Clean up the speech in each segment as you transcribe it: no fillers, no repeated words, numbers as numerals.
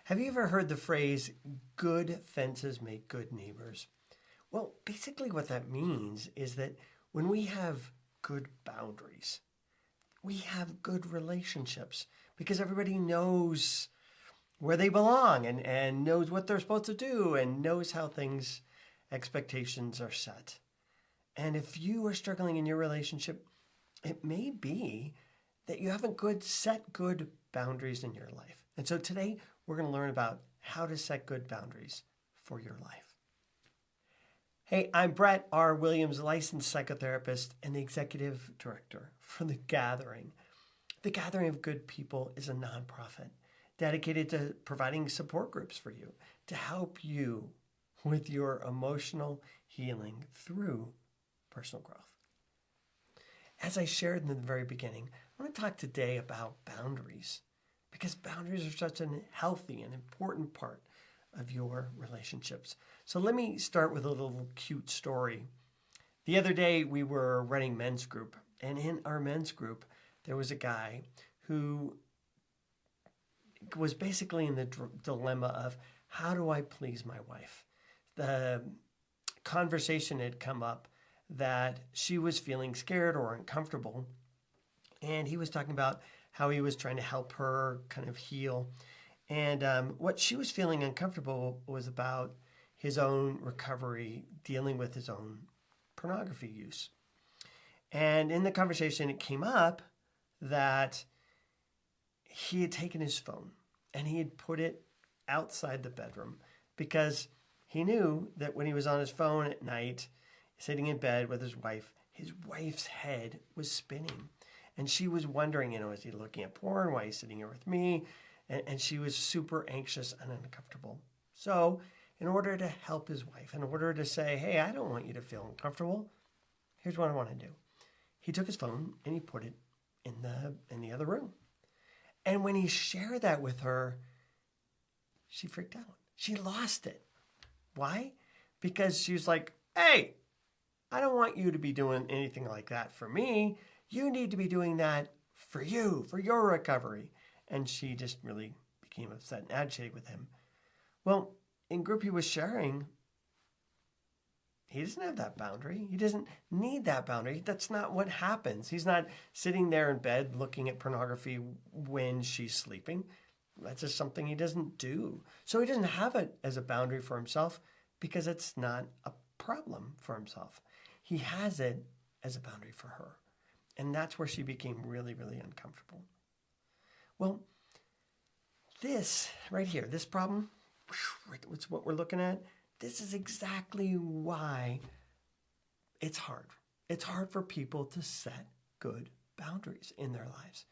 Have you ever heard the phrase, good fences make good neighbors? Well, basically what that means is that when we have good boundaries, we have good relationships because everybody knows where they belong and knows what they're supposed to do and knows how expectations are set. And if you are struggling in your relationship, it may be that you haven't set good boundaries in your life. And so today we're going to learn about how to set good boundaries for your life. Hey, I'm Brett R. Williams, licensed psychotherapist and the executive director for The Gathering. The Gathering of Good People is a nonprofit dedicated to providing support groups for you to help you with your emotional healing through personal growth. As I shared in the very beginning, I want to talk today about boundaries because boundaries are such a healthy and important part of your relationships. So let me start with a little cute story. The other day we were running men's group, and in our men's group there was a guy who was basically in the dilemma of, how do I please my wife? The conversation had come up that she was feeling scared or uncomfortable, and he was talking about how he was trying to help her kind of heal. And what she was feeling uncomfortable was about his own recovery, dealing with his own pornography use. And in the conversation, it came up that he had taken his phone and he had put it outside the bedroom because he knew that when he was on his phone at night, sitting in bed with his wife's head was spinning. And she was wondering, is he looking at porn? Why is he sitting here with me? And she was super anxious and uncomfortable. So in order to help his wife, in order to say, hey, I don't want you to feel uncomfortable, here's what I want to do. He took his phone and he put it in the other room. And when he shared that with her, she freaked out. She lost it. Why? Because she was like, hey, I don't want you to be doing anything like that for me. You need to be doing that for you, for your recovery. And she just really became upset and agitated with him. Well, in group he was sharing, he doesn't have that boundary. He doesn't need that boundary. That's not what happens. He's not sitting there in bed looking at pornography when she's sleeping. That's just something he doesn't do. So he doesn't have it as a boundary for himself because it's not a problem for himself. He has it as a boundary for her. And that's where she became really, really uncomfortable. Well, this right here, this problem, it's what we're looking at. This is exactly why it's hard. It's hard for people to set good boundaries in their lives.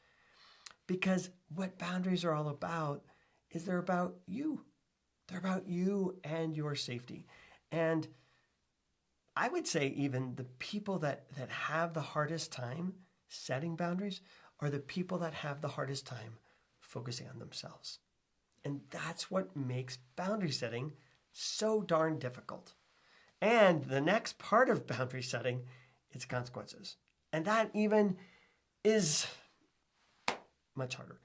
Because what boundaries are all about is they're about you. They're about you and your safety. And I would say even the people that have the hardest time setting boundaries are the people that have the hardest time focusing on themselves. And that's what makes boundary setting so darn difficult. And the next part of boundary setting is consequences. And that even is much harder.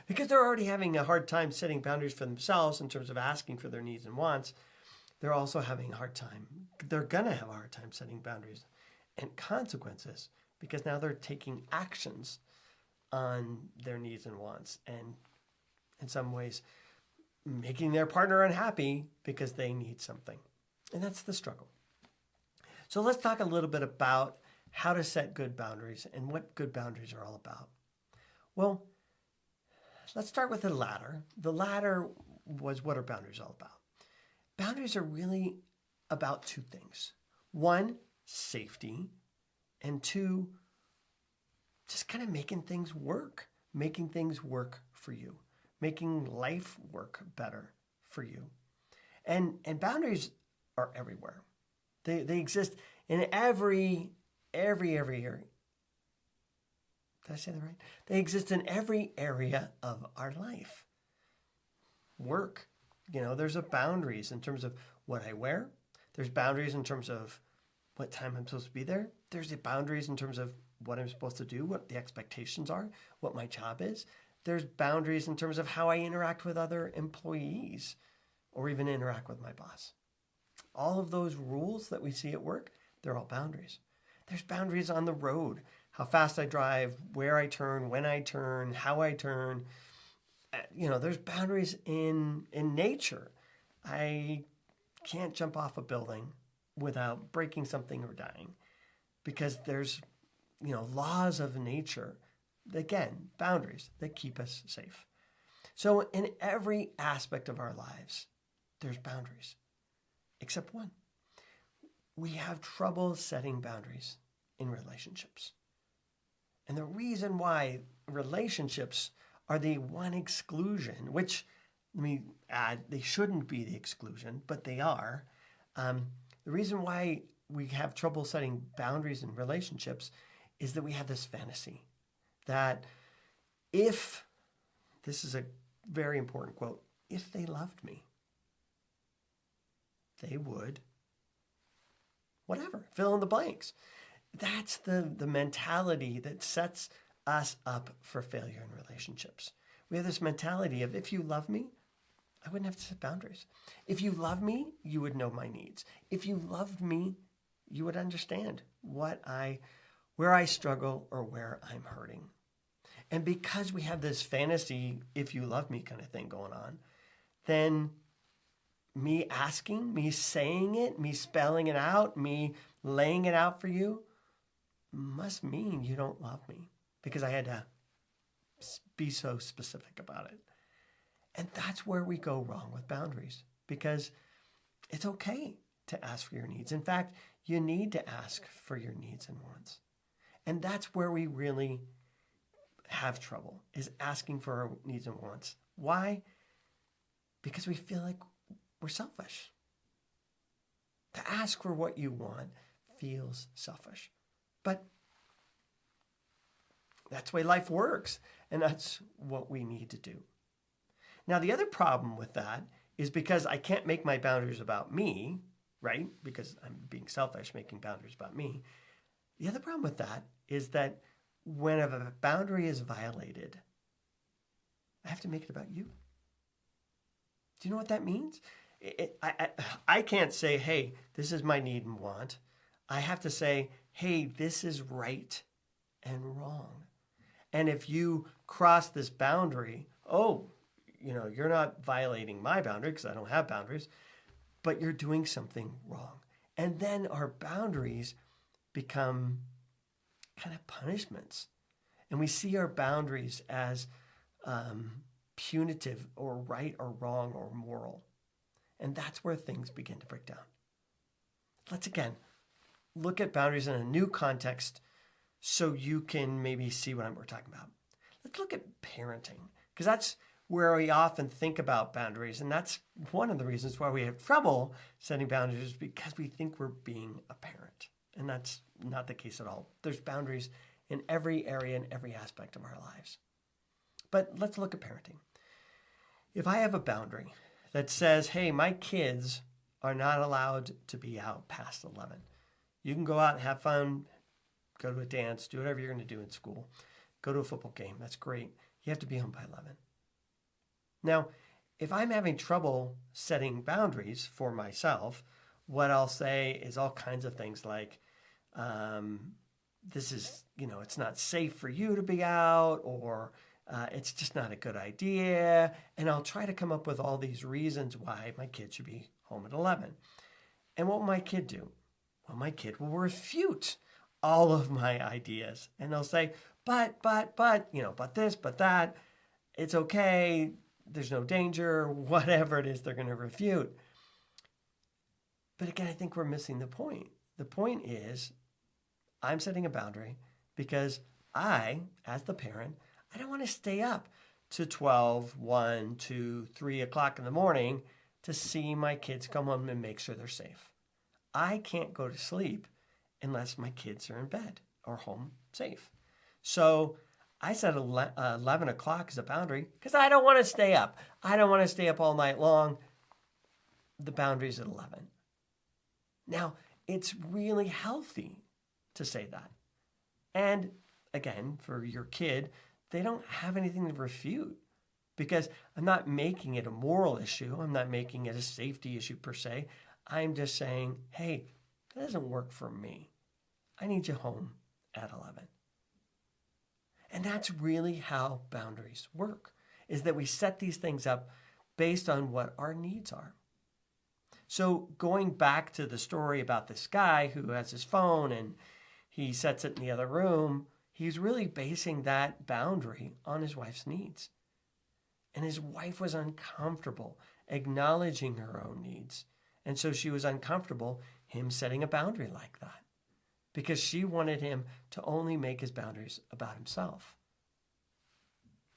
Because they're already having a hard time setting boundaries for themselves in terms of asking for their needs and wants. They're also having a hard time. They're going to have a hard time setting boundaries and consequences because now they're taking actions on their needs and wants and in some ways making their partner unhappy because they need something. And that's the struggle. So let's talk a little bit about how to set good boundaries and what good boundaries are all about. Well, let's start with the latter. The latter was, what are boundaries all about? Boundaries are really about two things. One, safety, and two, just kind of making things work for you, making life work better for you. And boundaries are everywhere. They exist in every area. Did I say that right? They exist in every area of our life. Work. There's boundaries in terms of what I wear. There's boundaries in terms of what time I'm supposed to be there. There's boundaries in terms of what I'm supposed to do, what the expectations are, what my job is. There's boundaries in terms of how I interact with other employees or even interact with my boss. All of those rules that we see at work, they're all boundaries. There's boundaries on the road, how fast I drive, where I turn, when I turn, how I turn. There's boundaries in nature. I can't jump off a building without breaking something or dying because there's, laws of nature. Again, boundaries that keep us safe. So in every aspect of our lives, there's boundaries, except one. We have trouble setting boundaries in relationships. And the reason why relationships are the one exclusion, which, let me add, they shouldn't be the exclusion, but they are. The reason why we have trouble setting boundaries in relationships is that we have this fantasy that if, this is a very important quote, if they loved me, they would, whatever, fill in the blanks. That's the mentality that sets us up for failure in relationships. We have this mentality of, if you love me, I wouldn't have to set boundaries. If you love me, you would know my needs. If you loved me, you would understand where I struggle or where I'm hurting. And because we have this fantasy, if you love me kind of thing going on, then me asking, me saying it, me spelling it out, me laying it out for you must mean you don't love me because I had to be so specific about it. And that's where we go wrong with boundaries because it's okay to ask for your needs. In fact, you need to ask for your needs and wants. And that's where we really have trouble, is asking for our needs and wants. Why? Because we feel like we're selfish. To ask for what you want feels selfish. But that's the way life works, and that's what we need to do. Now, the other problem with that is because I can't make my boundaries about me, right? Because I'm being selfish, making boundaries about me. The other problem with that is that when a boundary is violated, I have to make it about you. Do you know what that means? I can't say, hey, this is my need and want. I have to say, hey, this is right and wrong. And if you cross this boundary, you're not violating my boundary because I don't have boundaries, but you're doing something wrong. And then our boundaries become kind of punishments. And we see our boundaries as punitive or right or wrong or moral. And that's where things begin to break down. Let's again look at boundaries in a new context so you can maybe see what we're talking about. Let's look at parenting, because that's where we often think about boundaries. And that's one of the reasons why we have trouble setting boundaries, because we think we're being a parent. And that's not the case at all. There's boundaries in every area and every aspect of our lives. But let's look at parenting. If I have a boundary that says, hey, my kids are not allowed to be out past 11. You can go out and have fun, go to a dance, do whatever you're going to do in school, go to a football game. That's great. You have to be home by 11. Now, if I'm having trouble setting boundaries for myself, what I'll say is all kinds of things like, this is, it's not safe for you to be out, or it's just not a good idea. And I'll try to come up with all these reasons why my kid should be home at 11. And what will my kid do? Well, my kid will refute all of my ideas. And they'll say, but, but this, but that, it's okay, there's no danger, whatever it is they're going to refute. But again, I think we're missing the point. The point is, I'm setting a boundary because I, as the parent, I don't want to stay up to 12, 1, 2, 3 o'clock in the morning to see my kids come home and make sure they're safe. I can't go to sleep unless my kids are in bed or home safe. So I set 11 o'clock as a boundary because I don't want to stay up. I don't want to stay up all night long. The boundary's at 11. Now, it's really healthy to say that. And again, for your kid, they don't have anything to refute because I'm not making it a moral issue. I'm not making it a safety issue per se. I'm just saying, hey, that doesn't work for me. I need you home at 11. And that's really how boundaries work, is that we set these things up based on what our needs are. So going back to the story about this guy who has his phone and he sets it in the other room, he's really basing that boundary on his wife's needs. And his wife was uncomfortable acknowledging her own needs. And so she was uncomfortable him setting a boundary like that because she wanted him to only make his boundaries about himself.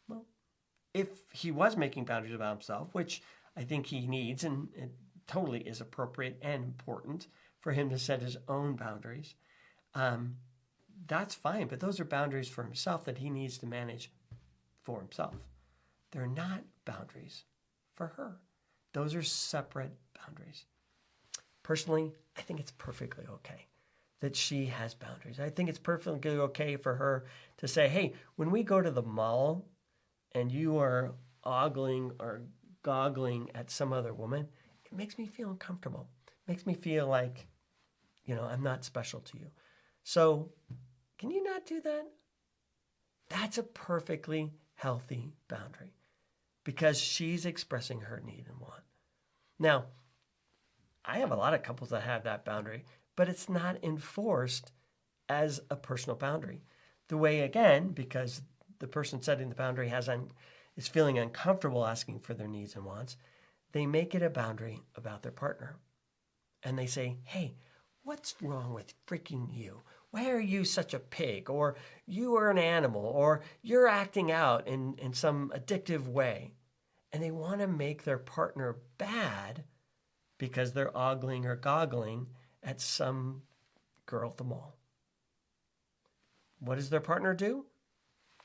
Well, if he was making boundaries about himself, which I think he needs, and it totally is appropriate and important for him to set his own boundaries, that's fine. But those are boundaries for himself that he needs to manage for himself. They're not boundaries for her. Those are separate boundaries. Personally, I think it's perfectly okay that she has boundaries. I think it's perfectly okay for her to say, hey, when we go to the mall and you are ogling or goggling at some other woman, it makes me feel uncomfortable. It makes me feel like, I'm not special to you. So can you not do that? That's a perfectly healthy boundary because she's expressing her need and want. Now, I have a lot of couples that have that boundary, but it's not enforced as a personal boundary. The way, again, because the person setting the boundary is feeling uncomfortable asking for their needs and wants, they make it a boundary about their partner. And they say, hey, what's wrong with freaking you? Why are you such a pig? Or you are an animal, or you're acting out in some addictive way. And they want to make their partner bad because they're ogling or goggling at some girl at the mall. What does their partner do?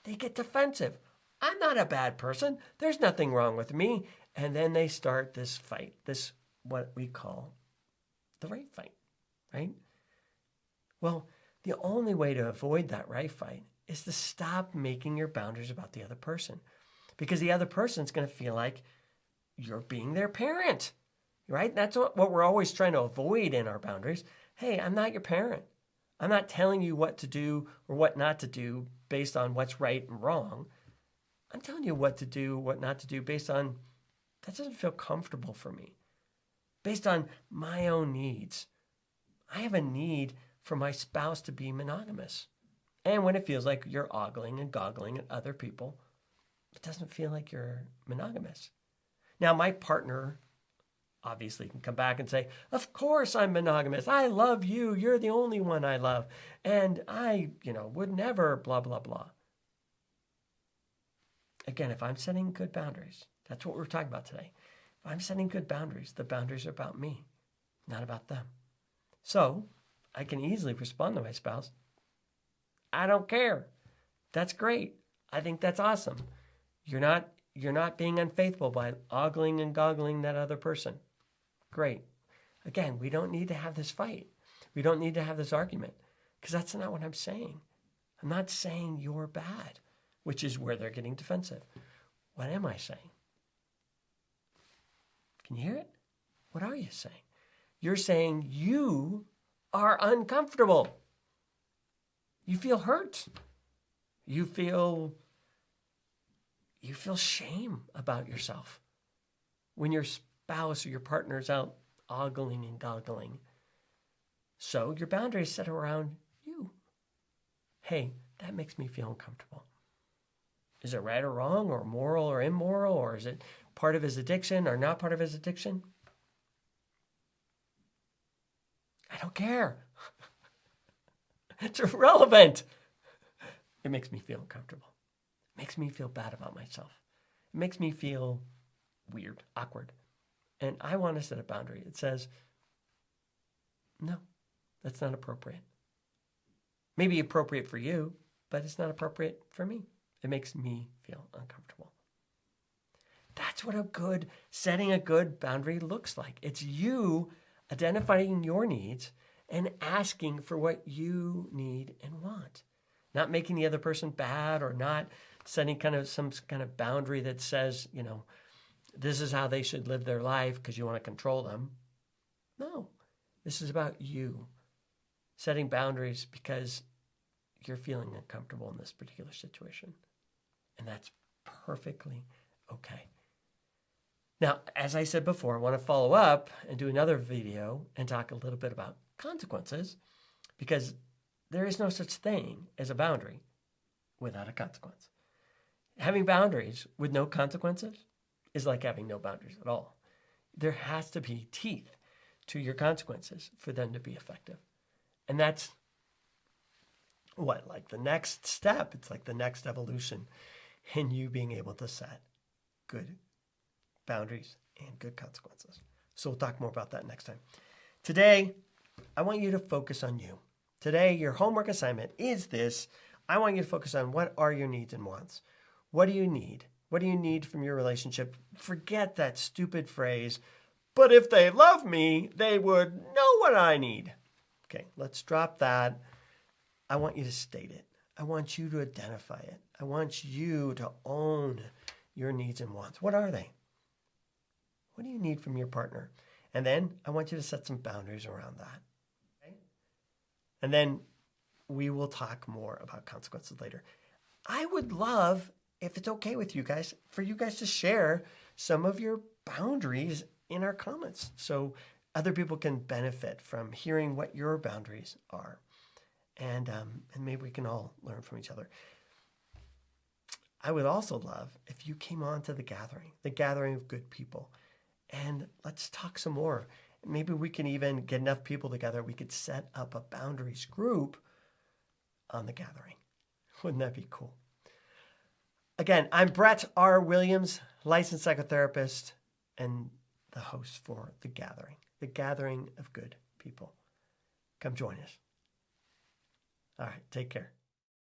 They get defensive. I'm not a bad person. There's nothing wrong with me. And then they start this fight, this what we call the right fight, right? Well, the only way to avoid that right fight is to stop making your boundaries about the other person, because the other person's going to feel like you're being their parent, right? That's what we're always trying to avoid in our boundaries. Hey, I'm not your parent. I'm not telling you what to do or what not to do based on what's right and wrong. I'm telling you what to do, what not to do based on that doesn't feel comfortable for me, based on my own needs. I have a need for my spouse to be monogamous. And when it feels like you're ogling and goggling at other people, it doesn't feel like you're monogamous. Now, my partner obviously can come back and say, of course I'm monogamous. I love you. You're the only one I love. And I, would never blah, blah, blah. Again, if I'm setting good boundaries, that's what we're talking about today. If I'm setting good boundaries, the boundaries are about me, not about them. So I can easily respond to my spouse, I don't care. That's great. I think that's awesome. You're not being unfaithful by ogling and goggling that other person. Great. Again, we don't need to have this fight. We don't need to have this argument because that's not what I'm saying. I'm not saying you're bad, which is where they're getting defensive. What am I saying? Can you hear it? What are you saying? You're saying you are uncomfortable. You feel hurt. You feel shame about yourself when your spouse or your partner is out ogling and goggling. So your boundaries set around you. Hey, that makes me feel uncomfortable. Is it right or wrong or moral or immoral, or is it part of his addiction or not part of his addiction? I don't care. It's irrelevant. It makes me feel uncomfortable. It makes me feel bad about myself. It makes me feel weird, awkward. And I want to set a boundary. It says, no, that's not appropriate. Maybe appropriate for you, but it's not appropriate for me. It makes me feel uncomfortable. That's what setting a good boundary looks like. It's you identifying your needs and asking for what you need and want. Not making the other person bad or not setting kind of some kind of boundary that says, this is how they should live their life because you want to control them. No, this is about you setting boundaries because you're feeling uncomfortable in this particular situation. And that's perfectly okay. Now, as I said before, I want to follow up and do another video and talk a little bit about consequences, because there is no such thing as a boundary without a consequence. Having boundaries with no consequences is like having no boundaries at all. There has to be teeth to your consequences for them to be effective. And that's like the next step. It's like the next evolution in you being able to set good boundaries and good consequences. So we'll talk more about that next time. Today, I want you to focus on you. Today, your homework assignment is this. I want you to focus on what are your needs and wants. What do you need? What do you need from your relationship? Forget that stupid phrase, but if they love me, they would know what I need. Okay, let's drop that. I want you to state it. I want you to identify it. I want you to own your needs and wants. What are they? What do you need from your partner? And then I want you to set some boundaries around that. Okay? And then we will talk more about consequences later. I would love, if it's okay with you guys, for you guys to share some of your boundaries in our comments so other people can benefit from hearing what your boundaries are. And maybe we can all learn from each other. I would also love if you came on to the gathering of good people, and let's talk some more. Maybe we can even get enough people together. We could set up a boundaries group on the gathering. Wouldn't that be cool? Again, I'm Brett R. Williams, licensed psychotherapist and the host for The Gathering of Good People. Come join us. All right, take care.